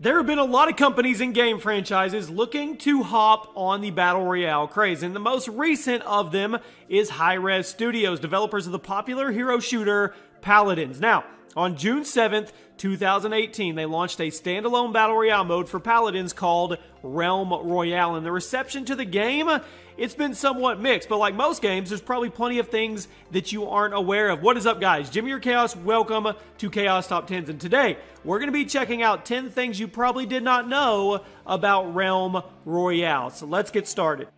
There have been a lot of companies and game franchises looking to hop on the Battle Royale craze, and the most recent of them is Hi-Rez Studios, developers of the popular hero shooter Paladins. Now, on June 7th, 2018, they launched a standalone Battle Royale mode for Paladins called Realm Royale, and the reception to the game, it's been somewhat mixed, but like most games, there's probably plenty of things that you aren't aware of. What is up, guys? Jimmy or Chaos, welcome to Chaos Top 10s, and today, we're going to be checking out 10 things you probably did not know about Realm Royale. So let's get started.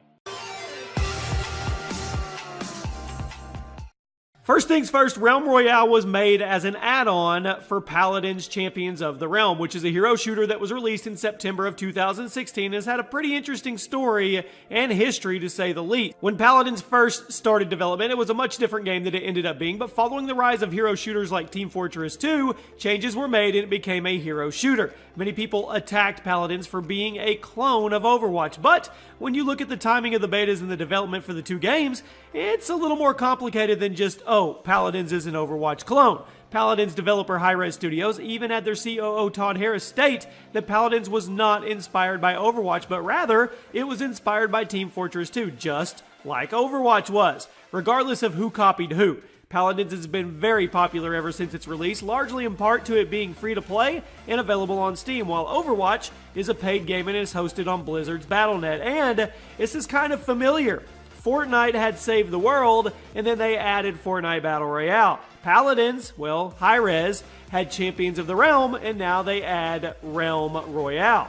First things first, Realm Royale was made as an add-on for Paladins Champions of the Realm, which is a hero shooter that was released in September of 2016 and has had a pretty interesting story and history, to say the least. When Paladins first started development, it was a much different game than it ended up being, but following the rise of hero shooters like Team Fortress 2, changes were made and it became a hero shooter. Many people attacked Paladins for being a clone of Overwatch, but when you look at the timing of the betas and the development for the two games, it's a little more complicated than just, oh, Paladins is an Overwatch clone. Paladins developer Hi-Rez Studios even had their COO Todd Harris state that Paladins was not inspired by Overwatch, but rather it was inspired by Team Fortress 2, just like Overwatch was. Regardless of who copied who, Paladins has been very popular ever since its release, largely in part to it being free to play and available on Steam, while Overwatch is a paid game and is hosted on Blizzard's Battle.net. And this is kind of familiar. Fortnite had saved the world, and then they added Fortnite Battle Royale. Paladins, well, Hi-Rez, had Champions of the Realm, and now they add Realm Royale.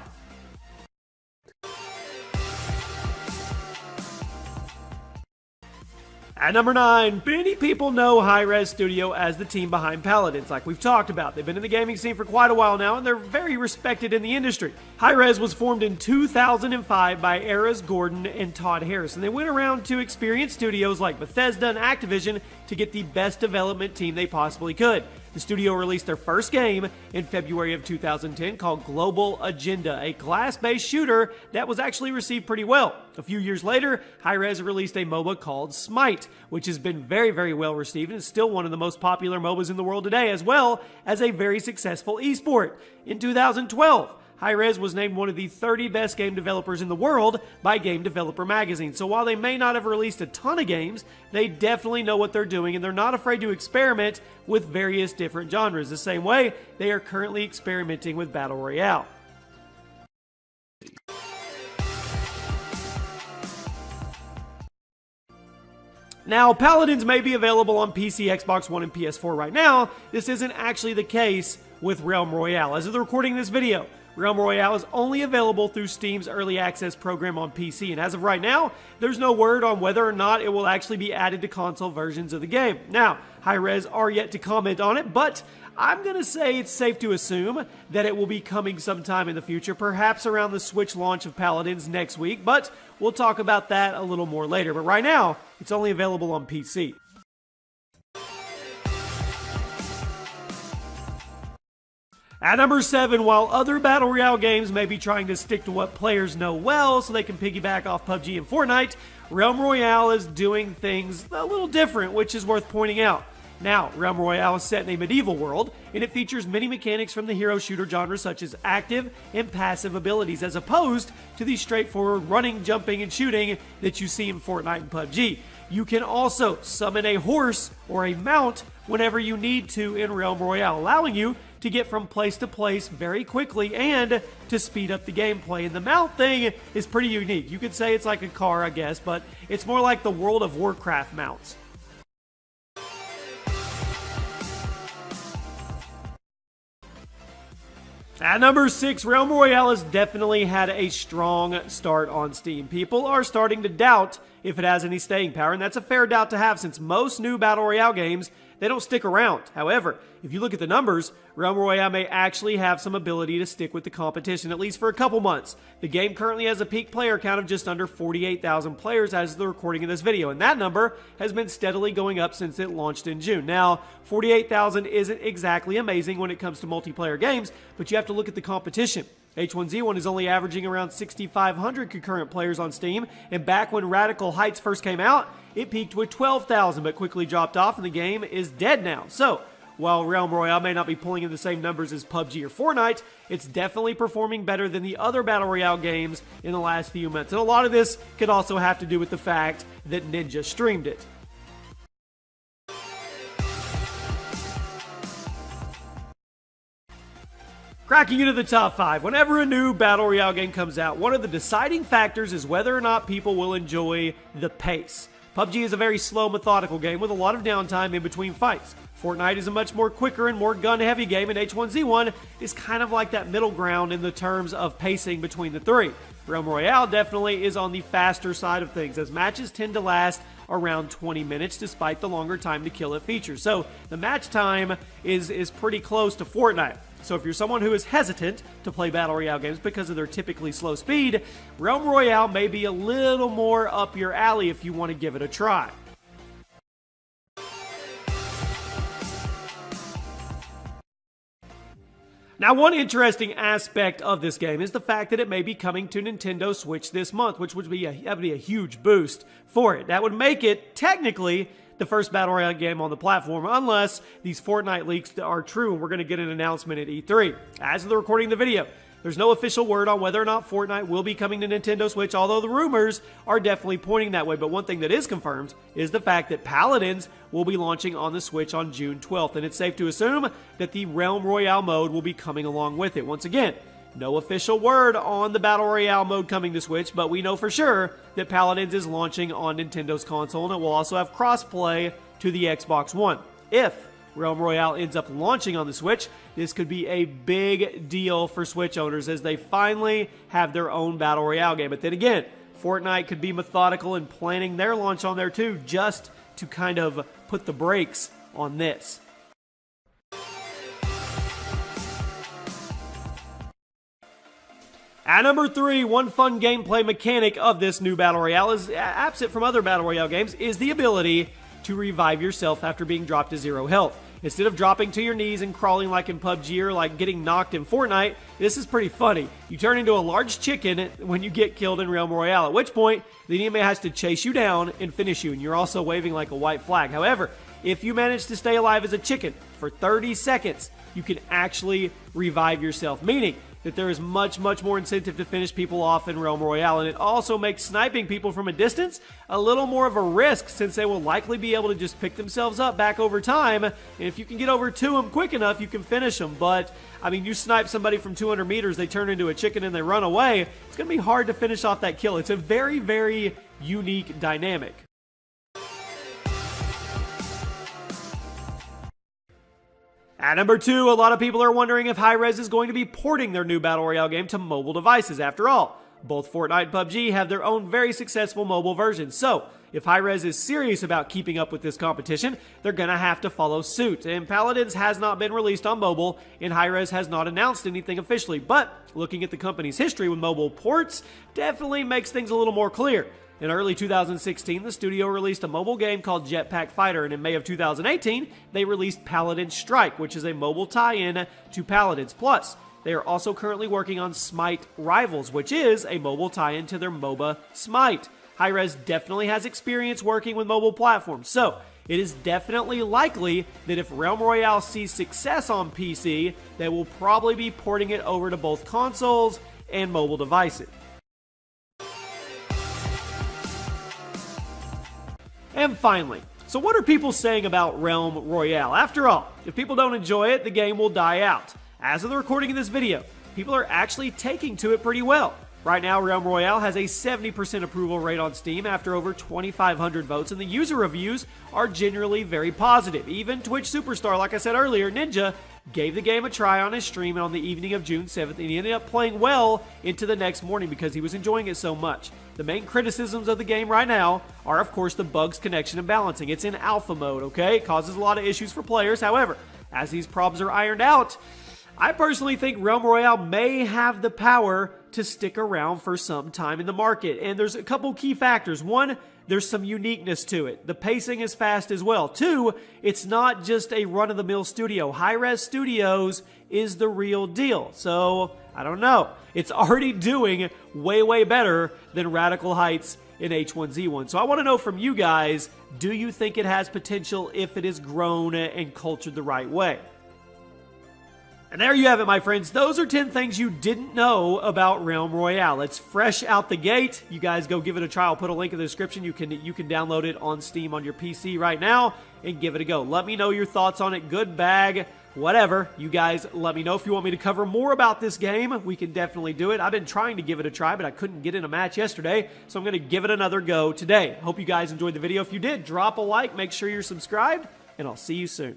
At number 9, many people know Hi-Rez Studio as the team behind Paladins, like we've talked about. They've been in the gaming scene for quite a while now, and they're very respected in the industry. Hi-Rez was formed in 2005 by Aras Gordon and Todd Harris, and they went around to experienced studios like Bethesda and Activision to get the best development team they possibly could. The studio released their first game in February of 2010 called Global Agenda, a class-based shooter that was actually received pretty well. A few years later, Hi-Rez released a MOBA called Smite, which has been very, very well received and is still one of the most popular MOBAs in the world today, as well as a very successful esport. In 2012, Hi-Rez was named one of the 30 best game developers in the world by Game Developer Magazine. So while they may not have released a ton of games, they definitely know what they're doing, and they're not afraid to experiment with various different genres. The same way they are currently experimenting with Battle Royale. Now, Paladins may be available on PC, Xbox One, and PS4 right now. This isn't actually the case with Realm Royale. As of the recording of this video, Realm Royale is only available through Steam's Early Access program on PC, and as of right now, there's no word on whether or not it will actually be added to console versions of the game. Now, Hi-Rez are yet to comment on it, but I'm going to say it's safe to assume that it will be coming sometime in the future, perhaps around the Switch launch of Paladins next week, but we'll talk about that a little more later. But right now, it's only available on PC. At number 7, while other Battle Royale games may be trying to stick to what players know well so they can piggyback off PUBG and Fortnite, Realm Royale is doing things a little different, which is worth pointing out. Now, Realm Royale is set in a medieval world, and it features many mechanics from the hero shooter genre such as active and passive abilities, as opposed to the straightforward running, jumping, and shooting that you see in Fortnite and PUBG. You can also summon a horse or a mount whenever you need to in Realm Royale, allowing you to get from place to place very quickly and to speed up the gameplay. And the mount thing is pretty unique. You could say it's like a car, I guess, but it's more like the World of Warcraft mounts. At number 6, Realm Royale has definitely had a strong start on Steam. People are starting to doubt if it has any staying power, and that's a fair doubt to have since most new Battle Royale games, they don't stick around. However, if you look at the numbers, Realm Royale may actually have some ability to stick with the competition, at least for a couple months. The game currently has a peak player count of just under 48,000 players as of the recording of this video, and that number has been steadily going up since it launched in June. Now, 48,000 isn't exactly amazing when it comes to multiplayer games, but you have to look at the competition. H1Z1 is only averaging around 6,500 concurrent players on Steam, and back when Radical Heights first came out, it peaked with 12,000 but quickly dropped off, and the game is dead now. So, while Realm Royale may not be pulling in the same numbers as PUBG or Fortnite, it's definitely performing better than the other Battle Royale games in the last few months. And a lot of this could also have to do with the fact that Ninja streamed it. Cracking into the top 5, whenever a new Battle Royale game comes out, one of the deciding factors is whether or not people will enjoy the pace. PUBG is a very slow, methodical game with a lot of downtime in between fights. Fortnite is a much more quicker and more gun-heavy game, and H1Z1 is kind of like that middle ground in the terms of pacing between the three. Realm Royale definitely is on the faster side of things, as matches tend to last around 20 minutes despite the longer time to kill it features. So the match time is pretty close to Fortnite. So if you're someone who is hesitant to play Battle Royale games because of their typically slow speed, Realm Royale may be a little more up your alley if you want to give it a try. Now, one interesting aspect of this game is the fact that it may be coming to Nintendo Switch this month, which would be a huge boost for it. That would make it, technically, the first Battle Royale game on the platform, unless these Fortnite leaks are true and we're going to get an announcement at E3. As of the recording of the video, there's no official word on whether or not Fortnite will be coming to Nintendo Switch, although the rumors are definitely pointing that way. But one thing that is confirmed is the fact that Paladins will be launching on the Switch on June 12th, and it's safe to assume that the Realm Royale mode will be coming along with it. Once again, no official word on the Battle Royale mode coming to Switch, but we know for sure that Paladins is launching on Nintendo's console, and it will also have crossplay to the Xbox One. If Realm Royale ends up launching on the Switch, this could be a big deal for Switch owners as they finally have their own Battle Royale game. But then again, Fortnite could be methodical in planning their launch on there too, just to kind of put the brakes on this. At number 3, one fun gameplay mechanic of this new Battle Royale is absent from other Battle Royale games is the ability to revive yourself after being dropped to 0 health. Instead of dropping to your knees and crawling like in PUBG or like getting knocked in Fortnite, this is pretty funny. You turn into a large chicken when you get killed in Realm Royale, at which point the enemy has to chase you down and finish you, and you're also waving like a white flag. However, if you manage to stay alive as a chicken for 30 seconds, you can actually revive yourself, meaning that there is much more incentive to finish people off in Realm Royale, and it also makes sniping people from a distance a little more of a risk since they will likely be able to just pick themselves up back over time, and if you can get over to them quick enough, you can finish them. But, I mean, you snipe somebody from 200 meters, they turn into a chicken and they run away, it's going to be hard to finish off that kill. It's a very unique dynamic. At number 2, a lot of people are wondering if Hi-Rez is going to be porting their new Battle Royale game to mobile devices. After all, both Fortnite and PUBG have their own very successful mobile versions. So, if Hi-Rez is serious about keeping up with this competition, they're gonna have to follow suit. And Paladins has not been released on mobile, and Hi-Rez has not announced anything officially. But, looking at the company's history with mobile ports, definitely makes things a little more clear. In early 2016, the studio released a mobile game called Jetpack Fighter, and in May of 2018, they released Paladin Strike, which is a mobile tie-in to Paladins. Plus, they are also currently working on Smite Rivals, which is a mobile tie-in to their MOBA Smite. Hi-Rez definitely has experience working with mobile platforms, so it is definitely likely that if Realm Royale sees success on PC, they will probably be porting it over to both consoles and mobile devices. And finally, so what are people saying about Realm Royale? After all, if people don't enjoy it, the game will die out. As of the recording of this video, people are actually taking to it pretty well. Right now, Realm Royale has a 70% approval rate on Steam after over 2,500 votes, and the user reviews are generally very positive. Even Twitch superstar, like I said earlier, Ninja, gave the game a try on his stream on the evening of June 7th, and he ended up playing well into the next morning because he was enjoying it so much. The main criticisms of the game right now are, of course, the bugs, connection, and balancing. It's in alpha mode, okay? It causes a lot of issues for players. However, as these problems are ironed out, I personally think Realm Royale may have the power to stick around for some time in the market. And there's a couple key factors. One, there's some uniqueness to it. The pacing is fast as well. Two, it's not just a run-of-the-mill studio. Hi-Res Studios is the real deal. So, I don't know. It's already doing way, way better than Radical Heights in H1Z1. So I want to know from you guys, do you think it has potential if it is grown and cultured the right way? And there you have it, my friends. Those are 10 things you didn't know about Realm Royale. It's fresh out the gate. You guys go give it a try. I'll put a link in the description. You can download it on Steam on your PC right now and give it a go. Let me know your thoughts on it. Good, bag, whatever. You guys let me know if you want me to cover more about this game. We can definitely do it. I've been trying to give it a try, but I couldn't get in a match yesterday, so I'm going to give it another go today. Hope you guys enjoyed the video. If you did, drop a like. Make sure you're subscribed, and I'll see you soon.